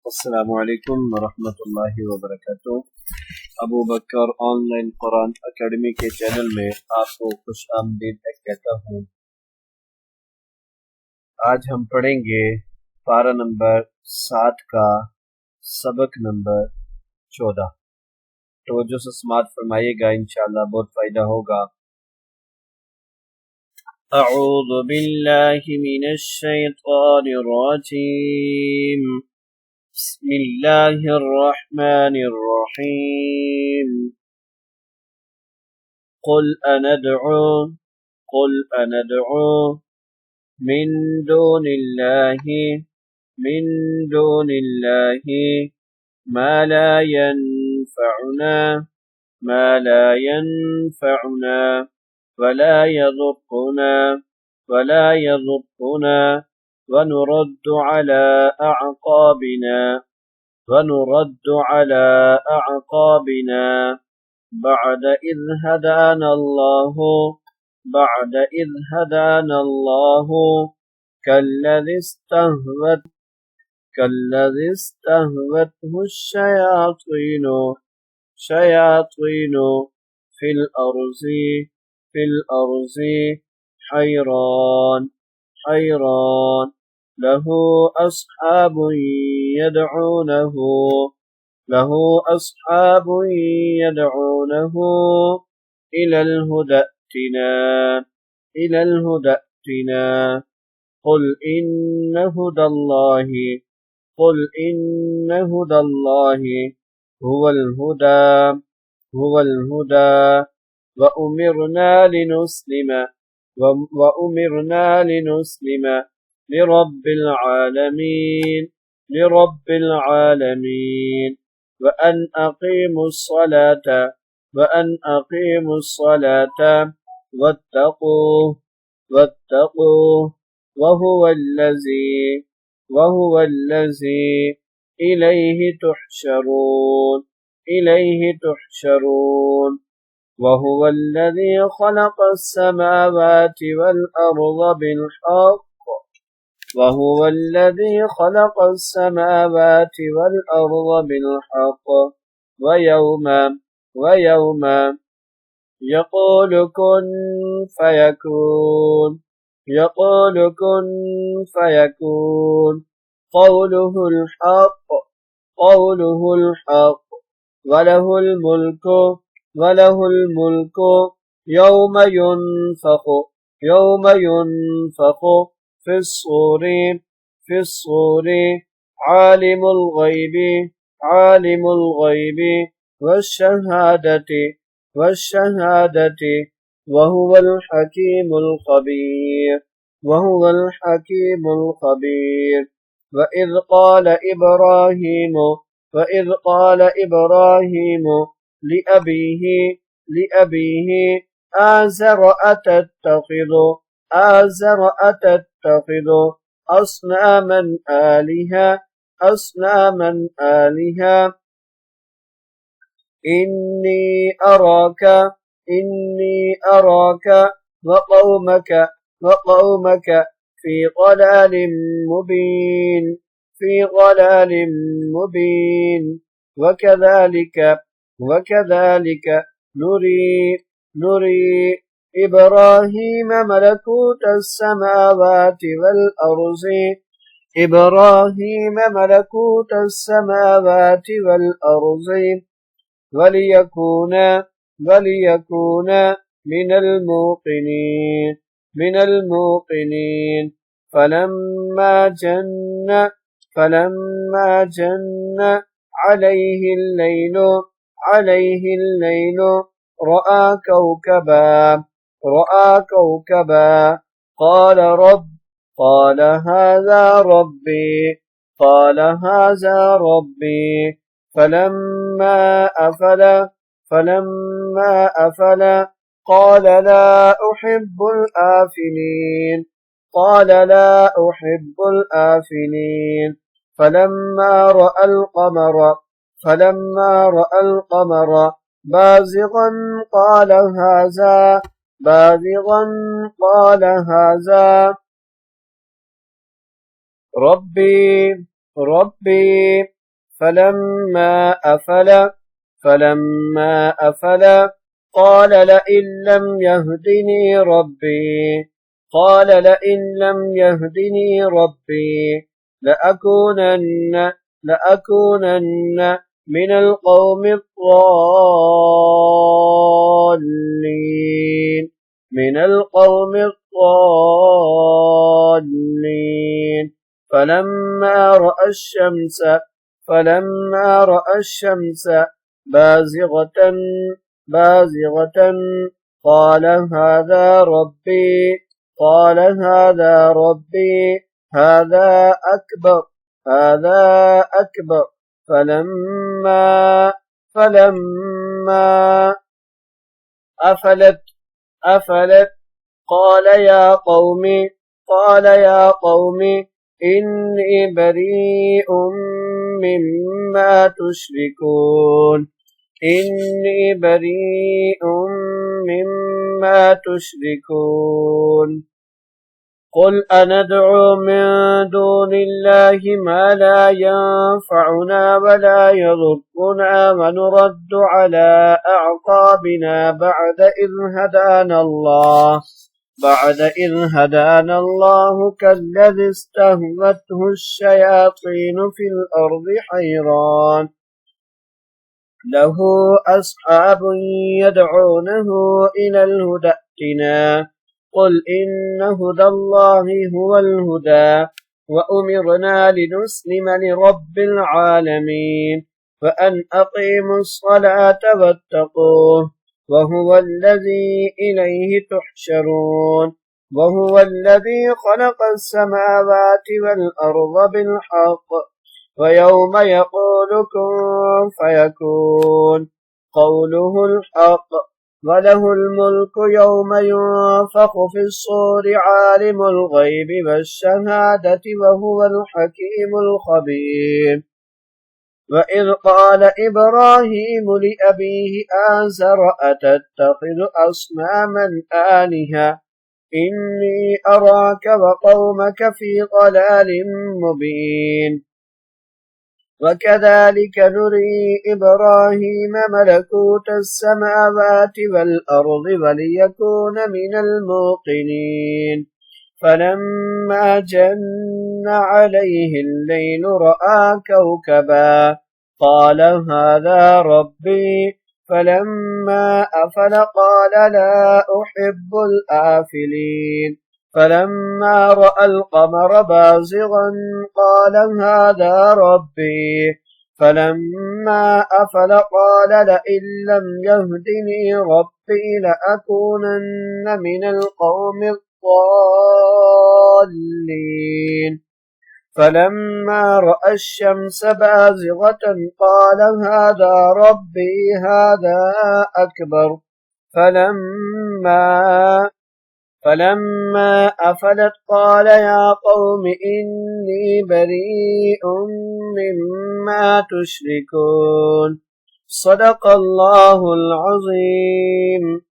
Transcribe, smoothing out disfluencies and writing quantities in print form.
अस्सलामु अलैकुम वरहमतुल्लाहि वबरकातुहू। अबू बकर ऑनलाइन कुरान अकेडमी के चैनल में आपको खुश आमदीद कहता हूँ। आज हम पढ़ेंगे पारा नंबर 7 का सबक नंबर 14। तो जो समात फरमाइएगा, इंशाअल्लाह बहुत फायदा होगा। अऊज़ु बिल्लाहि मिनश शैतानिर रजीम। बिस्मिल्लाहिर्रहमानिर्रहीम। कुल अनदउ मिन दूनिल्लाहि मा ला यनफउना वला यضुरना ونرد على أعقابنا بعد إذ هدانا الله كالذي استهوته الشياطين في الأرض حيران له أصحاب يدعونه إلى الهدى ائتنا قل إن هدى الله هو الهدى وأمرنا لنسلم لرب العالمين وأن أقيموا الصلاة واتقوه وهو الذي إليه تحشرون وهو الذي خلق السماوات والأرض بالحق ويوم يقول كن فيكون قوله الحق وله الملك يوم ينفخ في الصور عالم الغيب والشهادة وهو الحكيم الخبير وإذ قال إبراهيم لأبيه آزر أتتخذ أصناما آلهة إني أراك وقومك في ضلال مبين وكذلك نري إبراهيم ملكوت السماوات والأرض وليكون من الموقنين فلما جن عليه الليل رأى كوكبا قال هذا ربي فلما أفل قال لا أحب الآفلين فلما رأى القمر بازغا قال هذا ربي ربي فلما أفل قال لئن لم يهدني ربي لأكونن من القوم الضالين فلما رأى الشمس بازغة قال هذا ربي هذا أكبر فلما أفلت قال يا قوم إني بريء مما تشركون قل أندعو من دون الله ما لا ينفعنا ولا يضرنا ونرد على أعقابنا بعد إذ هدانا الله كالذي استهوته الشياطين في الأرض حيران له أصحاب يدعونه إلى الهدى ائتنا قل إن هدى الله هو الهدى وأمرنا لنسلم لرب العالمين فأن أقيموا الصلاة واتقوه وهو الذي إليه تحشرون وهو الذي خلق السماوات والأرض بالحق ويوم يقول كن فيكون قوله الحق وله الملك يوم ينفخ في الصور عالم الغيب والشهادة وهو الحكيم الخبير وإذ قال إبراهيم لأبيه آزر أتتخذ أصناما آلهة إني أراك وقومك في ضلال مبين وكذلك نري إبراهيم ملكوت السماوات والأرض وليكون من الموقنين فلما جن عليه الليل رأى كوكبا قال هذا ربي فلما أفل قال لا أحب الآفلين فلما رأى القمر بازغا قال هذا ربي فلما أفل قال لئن لم يهدني ربي لأكونن من القوم الضالين فلما رأى الشمس بازغة قال هذا ربي هذا أكبر فلما أفلت قال يا قوم إني بريء مما تشركون صدق الله العظيم.